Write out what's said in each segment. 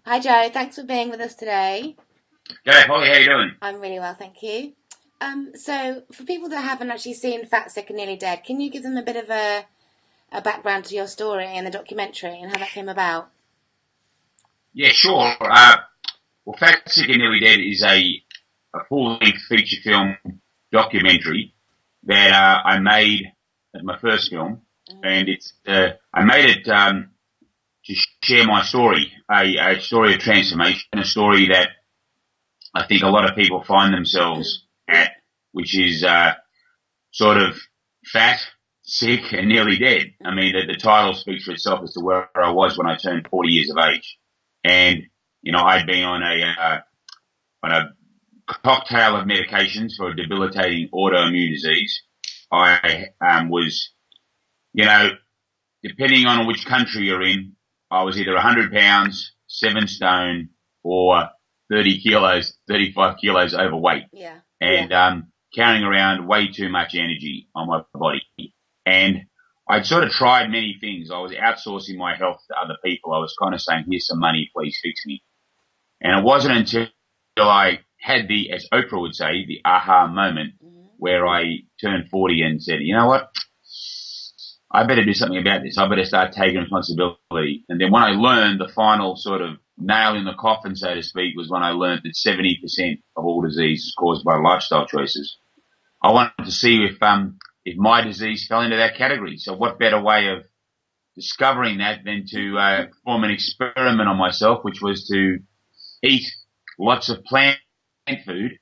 Hi Joe, thanks for being with us today. G'day, Polly. How you doing? I'm really well, thank you. So for people that haven't actually seen Fat, Sick and Nearly Dead, can you give them a bit of a background to your story and the documentary and how that came about? Yeah, sure. Well, Fat, Sick and Nearly Dead is a full-length feature film documentary that I made as my first film, Mm. and I made it to share my story, a story of transformation, a story that I think a lot of people find themselves at, which is sort of fat, sick, and nearly dead. I mean, the title speaks for itself as to where I was when I turned 40 years of age. And, I'd been on a cocktail of medications for a debilitating autoimmune disease. I was, you know, depending on which country you're in, I was either 100 pounds, 7 stone, or 30 kilos, 35 kilos overweight. Yeah. And carrying around way too much energy on my body. And I'd sort of tried many things. I was outsourcing my health to other people. I was kind of saying, here's some money, please fix me. And it wasn't until I had as Oprah would say, the aha moment Mm. where I turned 40 and said, you know what? I better do something about this. I better start taking responsibility. And then when I learned the final sort of nail in the coffin, so to speak, was when I learned that 70% of all disease is caused by lifestyle choices. I wanted to see if my disease fell into that category. So what better way of discovering that than to perform an experiment on myself, which was to eat lots of plant food.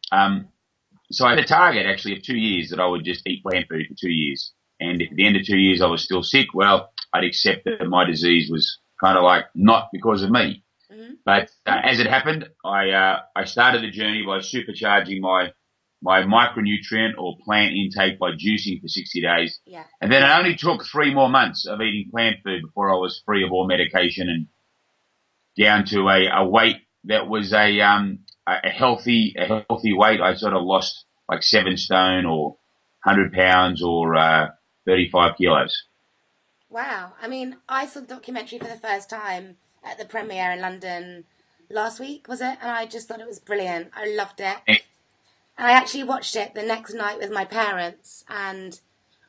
So I had a target actually of 2 years that I would just eat plant food for 2 years. And if at the end of 2 years I was still sick, well, I'd accept that my disease was kind of like not because of me. Mm-hmm. But as it happened, I started the journey by supercharging my micronutrient or plant intake by juicing for 60 days. Yeah. And then it only took 3 more months of eating plant food before I was free of all medication and down to a weight that was a healthy weight. I sort of lost like 7 stone or 100 pounds or 35 kilos. Wow. I mean, I saw the documentary for the first time at the premiere in London last week, was it? And I just thought it was brilliant. I loved it. And, And I actually watched it the next night with my parents, and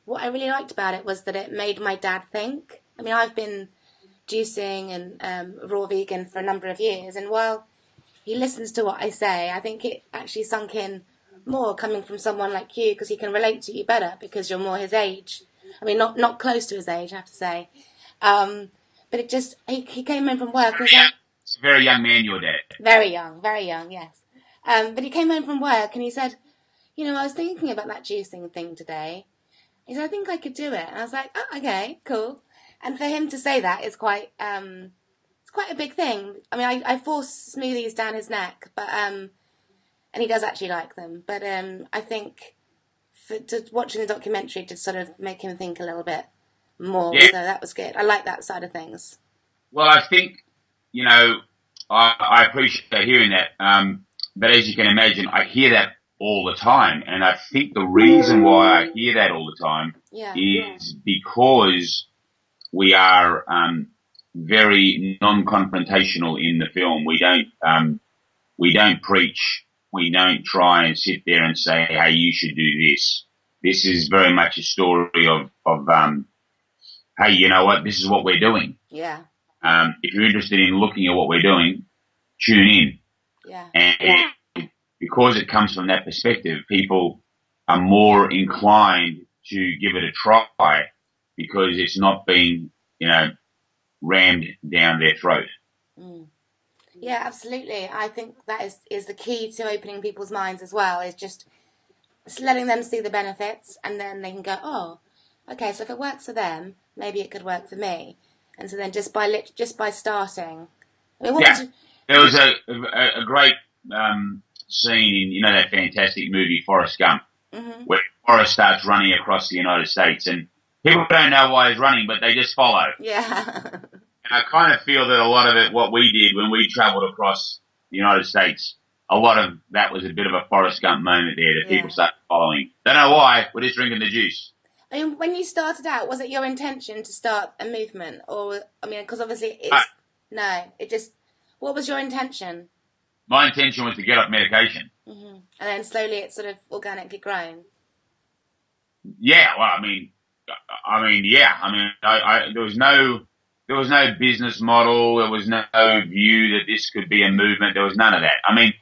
what I really liked about it was that it made my dad think. I mean, I've been juicing and raw vegan for a number of years, and while he listens to what I say, I think it actually sunk in more coming from someone like you because he can relate to you better because you're more his age. I mean, not close to his age, I have to say. Um, but it just he came in from work and he's like it's a very young man, your dad. very young, yes. But he came home from work and he said, I was thinking about that juicing thing today. He said, I think I could do it. And I was like, oh, okay, cool. And for him to say that is it's quite a big thing. I mean, I force smoothies down his neck, but and he does actually like them. But I think watching the documentary did sort of make him think a little bit more. Yeah. So that was good. I like that side of things. Well, I think, you know, I appreciate hearing that. But as you can imagine, I hear that all the time. And I think the reason why I hear that all the time Yeah. is because we are very non-confrontational in the film. We don't preach. We don't try and sit there and say, "Hey, you should do this." This is very much a story of hey, you know what? This is what we're doing. Yeah. If you're interested in looking at what we're doing, tune in. Yeah. And because it comes from that perspective, people are more inclined to give it a try because it's not being, rammed down their throat. Mm. Yeah, absolutely. I think that is the key to opening people's minds as well. Is just letting them see the benefits, and then they can go, oh, okay. So if it works for them, maybe it could work for me. And so then just by starting, I mean, what would Yeah, you? there was a great scene in that fantastic movie Forrest Gump Mm-hmm. where Forrest starts running across the United States and people don't know why he's running, but they just follow. Yeah. And I kind of feel that a lot of it, what we did when we travelled across the United States, a lot of that was a bit of a Forrest Gump moment there that people Yeah. started following. Don't know why, we're just drinking the juice. I mean, when you started out, was it your intention to start a movement, or I mean, because obviously I, it's no, it just What was your intention? My intention was to get off medication. Mm-hmm. And then slowly it's sort of organically grown. Yeah, well, yeah. There was no business model. There was no view that this could be a movement. There was none of that. I mean,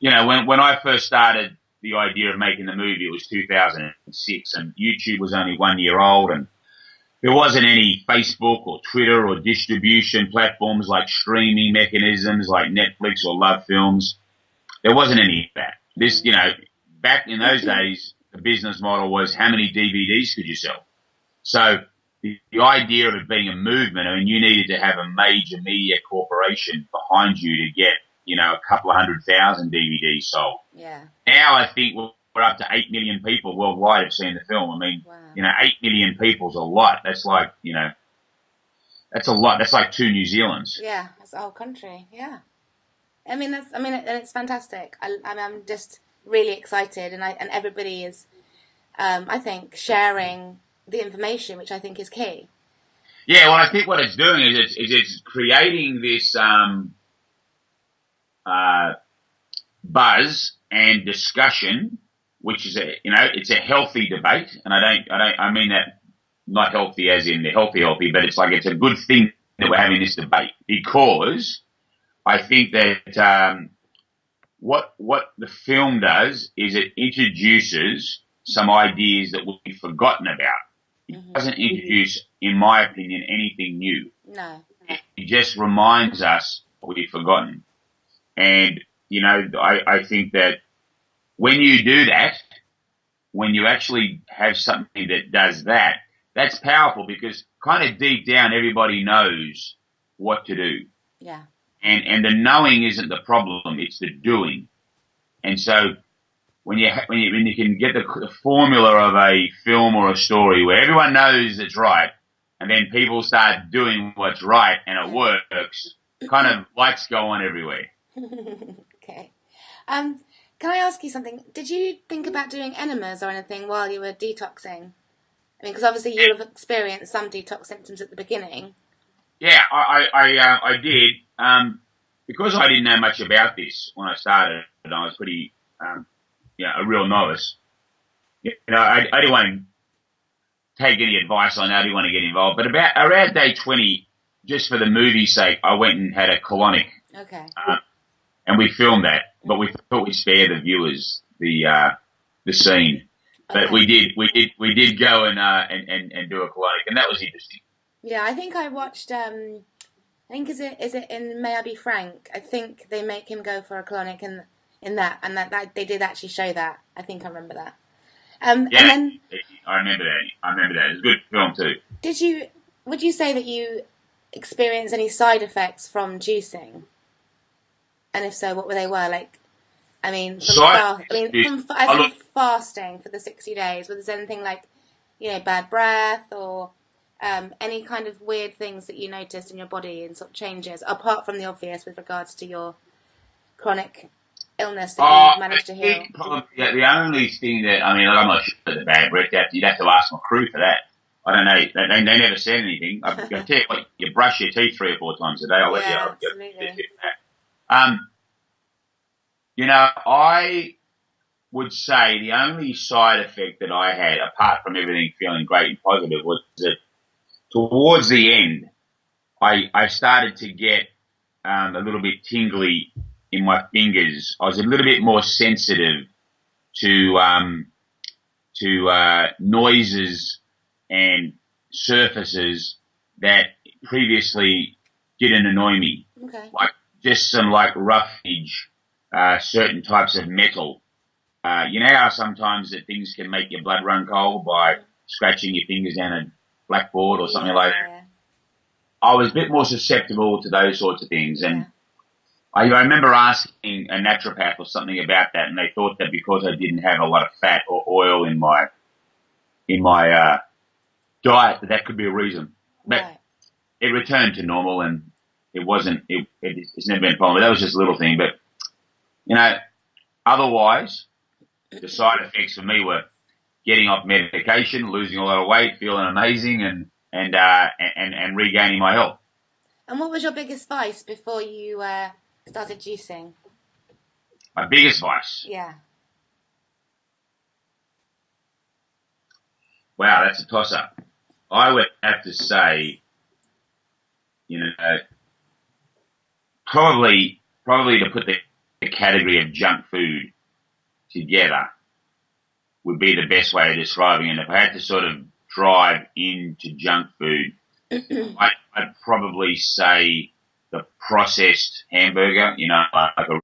when I first started the idea of making the movie, it was 2006, and YouTube was only 1 year old, and there wasn't any Facebook or Twitter or distribution platforms like streaming mechanisms like Netflix or Love Films. There wasn't any of that. This, back in those days, the business model was how many DVDs could you sell? So the idea of it being a movement, I mean, you needed to have a major media corporation behind you to get, a couple of 100,000 DVDs sold. Yeah. Now I think we're up to 8 million people worldwide have seen the film. I mean, wow. 8 million people's a lot. That's like, that's a lot. That's like 2 New Zealands. Yeah, that's the whole country. Yeah. And it's fantastic. I'm just really excited, and everybody is, I think, sharing the information, which I think is key. Yeah, well, I think what it's doing is it's creating this buzz and discussion, which is it's a healthy debate, and I mean that not healthy as in the healthy, but it's like it's a good thing that we're having this debate, because I think that what the film does is it introduces some ideas that we've forgotten about. It doesn't introduce, in my opinion, anything new. No. It just reminds us what we've forgotten. And, I think that when you do that, when you actually have something that does that, that's powerful, because kind of deep down everybody knows what to do. Yeah. And the knowing isn't the problem, it's the doing. And so when you can get the formula of a film or a story where everyone knows it's right, and then people start doing what's right and it works, kind of lights go on everywhere. Okay. Can I ask you something? Did you think about doing enemas or anything while you were detoxing? I mean, because obviously you have experienced some detox symptoms at the beginning. Yeah, I did. Because I didn't know much about this when I started, and I was pretty, a real novice. I didn't want to take any advice on that. I didn't want to get involved. But around day 20, just for the movie's sake, I went and had a colonic. Okay. And we filmed that, but we thought we'd spare the viewers the scene. But okay. we did go and do a colonic, and that was interesting. Yeah, I think I watched. I think is it in May I Be Frank? I think they make him go for a colonic in that, and that they did actually show that. I think I remember that. Yeah, and then, I remember that. It was a good film too. Would you say that you experienced any side effects from juicing? And if so, what they were like? I mean, from fasting for the 60 days. Was there anything like, bad breath or any kind of weird things that you noticed in your body and sort of changes, apart from the obvious with regards to your chronic illness that you managed to heal? The only thing that, I'm not sure the bad breath, you'd have to ask my crew for that. I don't know. They never said anything. I can tell you what, you brush your teeth 3 or 4 times a day. I'll let you absolutely. I would say the only side effect that I had, apart from everything feeling great and positive, was that towards the end, I started to get a little bit tingly in my fingers. I was a little bit more sensitive to noises and surfaces that previously didn't annoy me. Okay. Like just some roughage, certain types of metal. You know how sometimes that things can make your blood run cold by scratching your fingers down a blackboard or something like that? Yeah. I was a bit more susceptible to those sorts of things, and I remember asking a naturopath or something about that, and they thought that because I didn't have a lot of fat or oil in my diet, that could be a reason. But it returned to normal, and it wasn't. It's never been a problem. That was just a little thing, but otherwise, the side effects for me were getting off medication, losing a lot of weight, feeling amazing, and regaining my health. And what was your biggest vice before you started juicing? My biggest vice. Yeah. Wow, that's a toss-up. I would have to say, you know, probably to put the category of junk food together would be the best way of describing it. If I had to sort of drive into junk food, I'd probably say the processed hamburger, you know, like a